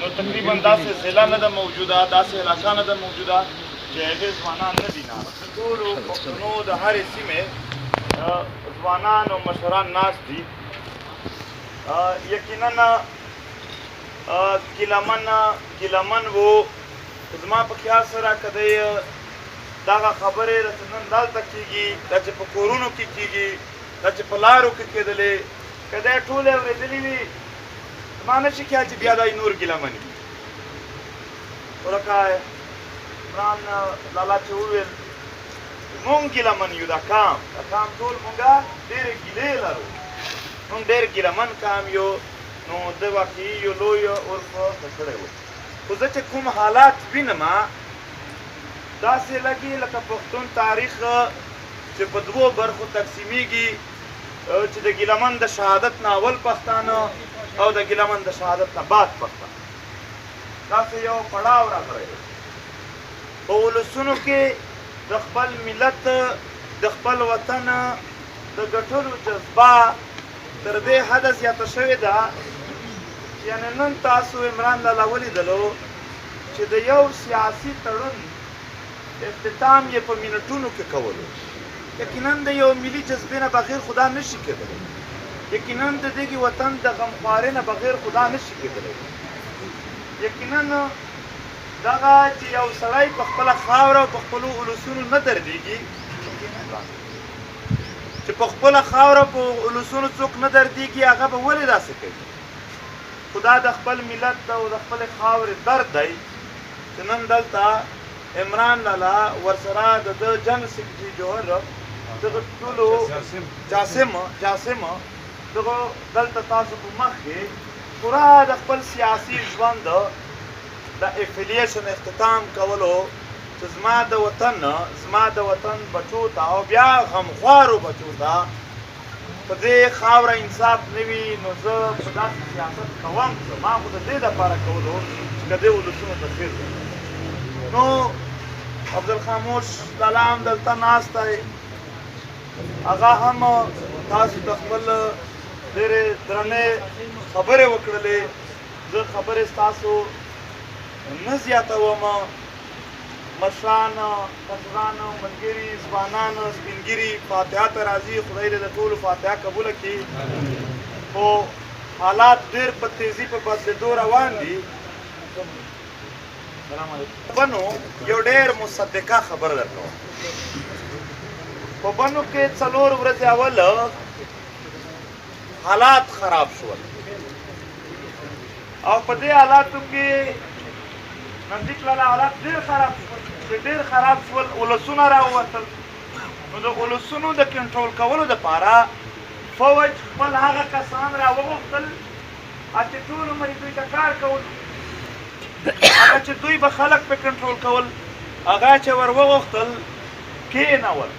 نو تقریبا داسې ضلع نه ده موجوده، داسې علاقه نه ده موجوده چې هغې ځوانان نه دي ناست. د ټولو پښتنو د هرې سیمې ځوانان او مشران ناست دي. یقینا ګیلمن و زما په خیال سره که دی دغه خبرې چې نن دلته کېږي، دا چې په کورونو کې کېږي، دا چې په لارو کې کېدلې، که دی ټولې اورېدلې وي زما نه شي خیال چې بیا دا نور ګیلمن وي. خو لکه عمران لالا چې وویل مونږ ګیلمن یو، دا قام ټول مونږه ډېرې ګیلې لرو، مونږ ډېر ګیلمن قام یو. نو د واقعي یو لوی عرف کړی و. خو زه چې کوم حالات وینم داسې لګي لکه پښتون تاریخ چې په دوو برخو تقسیمیږي، چې د ګیلمن د شهادت نه اول پښتانه او د ګیلمن د شهادت نه بعد پښتانه. داسې یو پړاو راغلی دی په ولسونو کې د خپل ملت د خپل وطن د ګټلو جذبه تر دې حده زیاته شوې ده چې یعنې نن تاسو عمران لالا ولیدلو چې د یو سیاسي تړون اختتام یې په منټونو کې کولو. یقینا د یو ملي جذبې نه بغیر خدا نشي کېدلی، یقینا د دغې وطن د غمخوارۍ نه بغیر خدا نشي کېدلی. یقینا دغه چې یو سړی په خپله خاوره او په خپلو اولسونو نه دردېږي، چې په خپله خاوره په اولسونو څوک نه دردېږي، هغه به ولې داسې کوي؟ خو دا د خپل ملت او د خپلې خاورې درد دی چې نن دلته عمران لالا ورسره د ده جنرال سکرټري جوهر دغه ټولو جاسم دغه دلته تاسو په مخ کې پوره د خپل سیاسي ژوند د افیلیشن اختتام کولو چې زما د وطن بچو ته او بیا غمخوارو بچو ته په دې خاوره انصاف نه وي، نو زه په داسې سیاست کوم ما خو د دې دپاره کولو چې که دې ولسونو ته خیر وي. نو عبدالخاموش لالا هم دلته ناست دی، هغه هم تاسو ته خپل ډېرې درنې خبرې وکړلې. زه خبرې ستاسو نه زیاتوم. مشران، کشران، ملګري، ځوانان، سپینګیري، فاتحه ته راځي. خدای دې د ټولو فاتحه قبوله کړي. خو حالات ډېر په تیزي په بدلېدو روان دي. بنو یو ډېر مصدقه خبره درکوم. په بنو کې 4 ورځې اول حالات خراب شول او په دې حالاتو کې نزدیک لاله حالات ډېر خراب شول. ولسونه راووتل. نو د ولسونو د کنټرول کولو دپاره فوج خپل هغه کسان راوغوښتل چې ټول عمر دوی ته کار کول، هغه چې دوی به خلک په کنټرول کول، هغه چې ور وغوښتل کېنول.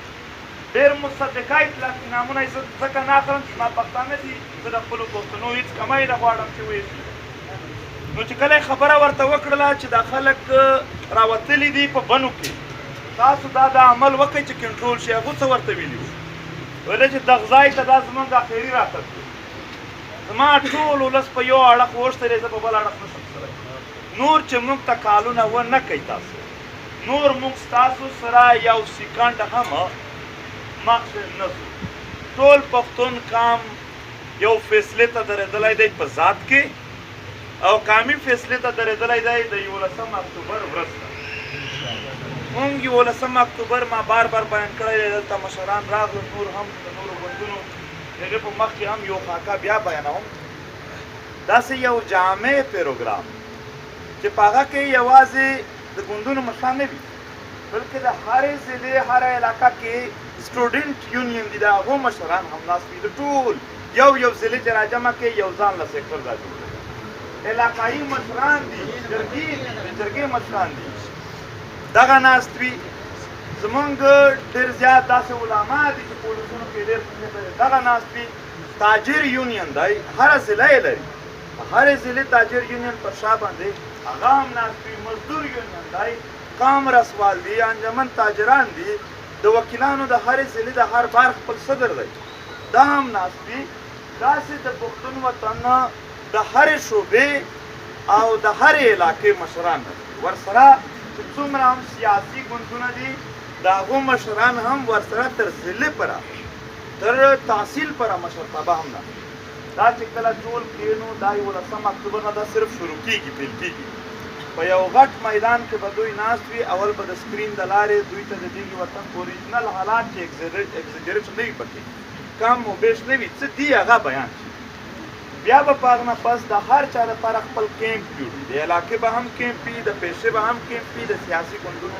ډېر مصدقه اطلاقنامونه یې ځکه نه اخلم چې ما پښتانه دي، زه د خپلو پښتنو هېڅ کمی نه غواړم چې ویل شي. نو چې کله یې خبره ورته وکړله چې دا خلک راوتلي دي په بنو کې، تاسو دا د عمل وکړئ چې کنټرول شي. هغو څه ورته ویلي وو؟ ویل چې دغه ځای ته دا زموږ اخري راتګ دی. زما ټول ولس په یو اړخ وغوښتلی، زه په بل اړخ نشم تللی. نور چې موږ ته کالونه ونه کوي تاسو، نور موږ ستاسو سره یو سیکنډ هم مخ نه ځو. ټول پښتون قام یو فیصلې ته درېدلی دی په ذات کې، او قامي فیصلې ته درېدلی دی د 11 اکتوبر ورځ ته. مونږ 11 اکتوبر ما بار بیان کړی دی، دلته مشران راغلل، نور هم د نورو ګوندونو هغې په مخ کې هم یو خاکه بیا بیانوم. داسې یو جامع پروګرام چې په هغه کې یوازې د ګوندونو مشران نه وي، بلکې د هرې ضلعې هره علاقه کې سټوډنټ یونین دي، د هغو مشران هم ناست وي. د ټول یو ضلع چې راجمع کوي یو ځان له سیکټر را جوړوي. علاقایي مشران دي، جرګې مشران دي، دغه ناست وي. زمونږ ډېر زیات داسې علما دي چې په ولسونو کې ډېر دغه ناست وي. تاجر یونین دی، هره ضلع یې لري، هرې ضلع تاجر یونین پر شا باندې هغه هم ناست وي. مزدور یونین دی، قام رسوال دي، انجمن تاجران دي، د وکیلانو د هرې ضلع د هر بار خپل صدر دی، دا هم ناست وي. داسې د پښتون وطن د هرې شعبې او د هرې علاقې مشران ورسره چې څومره هم سیاسي ګوندونه دي د هغو مشران هم ورسره تر ضلع پره تر تحصیل پره مشرتابه هم نه دا چې کله ټول کښېنو دا 11 اکتوبر نه دا صرف شروع کېږي پیل کېږي په یو غټ میدان کې به دوی ناست وي اول به د سکرین د لارې دوی ته د دې وطن اوریجنل حالات چې ایگزیجریټ نه وي پکې کم و بیش نه وي څه دي هغه بیان شي بیا به په هغه نه پس د هر چا لپاره خپل کیمپ جوړ وي د علاقې به هم کیمپ وي د پیسې به هم کیمپ وي د سیاسي ګوندونو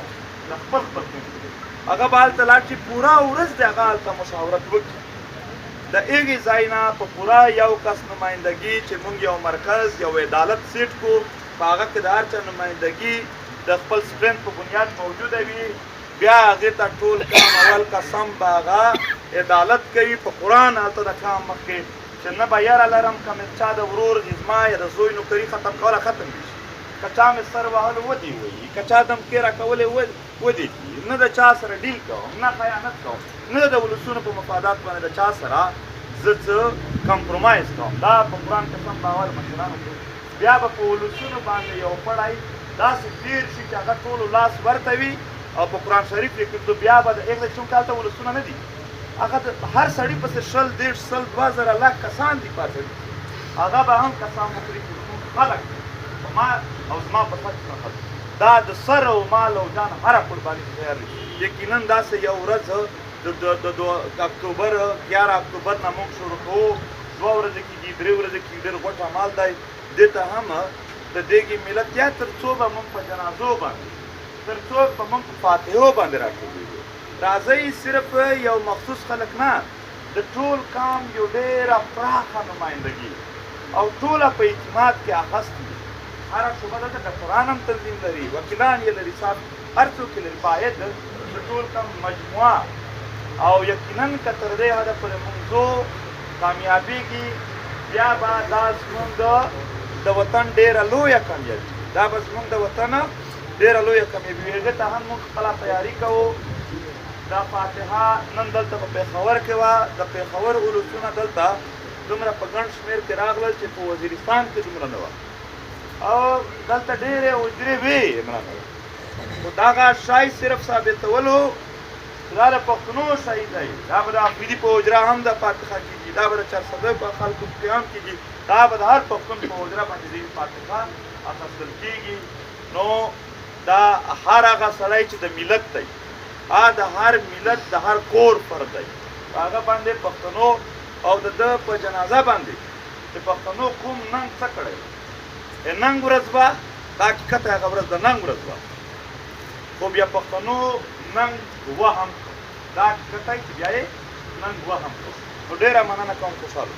د خپل کیمپ وي هغه به هلته لاړ شي پوره ورځ د هغه هلته مشاورت وکړي د هغې ځای نه په پوره یو کس نمایندګي چې موږ یو مرکز یو عدالت سیټ کو په هغه کې د هر چا نمایندګي د خپل سټرنث په بنیاد موجوده وي بیا هغې ته ټول کام اول قسم به هغه عدالت کوي په قرآن هلته د کام مخکې چې نه به یاره لرم که مې چا د ورور زما یا د زوی نوکري ختم کوله ختم وي که چا مې سر وهلو ودې وایي که چا دمکې راکولې ودې کړي نه د چا سره ډیل کوم نه خیانت کوم نه د ولسونو په مفادات باندې د چا سره زه څه کمپرومایز کوم دا په قرآن قسم به اول مشرانو کوي بیا به په ولسونو باندې یو پړی داسې تېر شي چې هغه ټولو لاس ورته وي او په قرآن شریف کې کړو بیا به د 1 کال ته ولسونه نه دي هغه د هر سړي پسې 100 لک کسان دي پاتې هغه به هم کسان وکړي خلک په ما او زما په خلک نه خلک دا د سر او مال او جان هره قرباني تیار دي یقینا داسې یو ورځ د اکتوبر 11 اکتوبر نه موږ شروع کوو 2 ورځې کېږي 3 ورځې کېږي ډېر غوټ عمل دی دې ته هم د دېګې ملت یا تر څو به موږ په جنازو باندې تر څو به موږ په فاتحو باندې راټولېږو راځئ صرف یو مخصوص خلک نه د ټول کام یو ډېره پراخه نمایندګي او ټوله په اعتماد کې اخیستې دي هره شعبه دلته ډاکټران هم تنظیم لري وکیلان یې لري صاحب هر څوک یې لري باید د ټول کام مجموعه او یقینا که تر دې حده پورې موږ ځو کامیابېږي بیا به دا زموږ د وطن ډېره لویه کامیابي دا به زموږ د وطن ډېره لویه کامیابي وي هغې ته هم موږ خپله تیاري کوو دا فاتحه نن دلته په پېښور کې وه د پېښور ولسونه دلته دومره په ګڼ شمېر کې راغلل چې په وزیرستان کې دومره نه وه او دلته ډېرې حجرې وې عمرانه خو دغه شی صرف ثابتولو دا د پښتنو شی دی دا به د احمدي په حجره هم د فاتحه کېږي دا به د چارسده په خلکو کې هم کېږي دا به د هر پښتون په حجره باندې د فاتحه اخیستل کېږي نو دا هر هغه سړی چې د ملت دی د هر ملت د هر کور فرد دی هغه باندې پښتنو او د ده په جنازه باندې چې پښتنو کوم ننګ څه کړی ننګ ورځ به دا حقیقت هغه ورځ د ننګ ورځ به خو بیا پښتنو ننګ وهم دا حقیقت دی چې بیا یې ننګ وهم کړو نو ډېره مننه کوم خوشحاله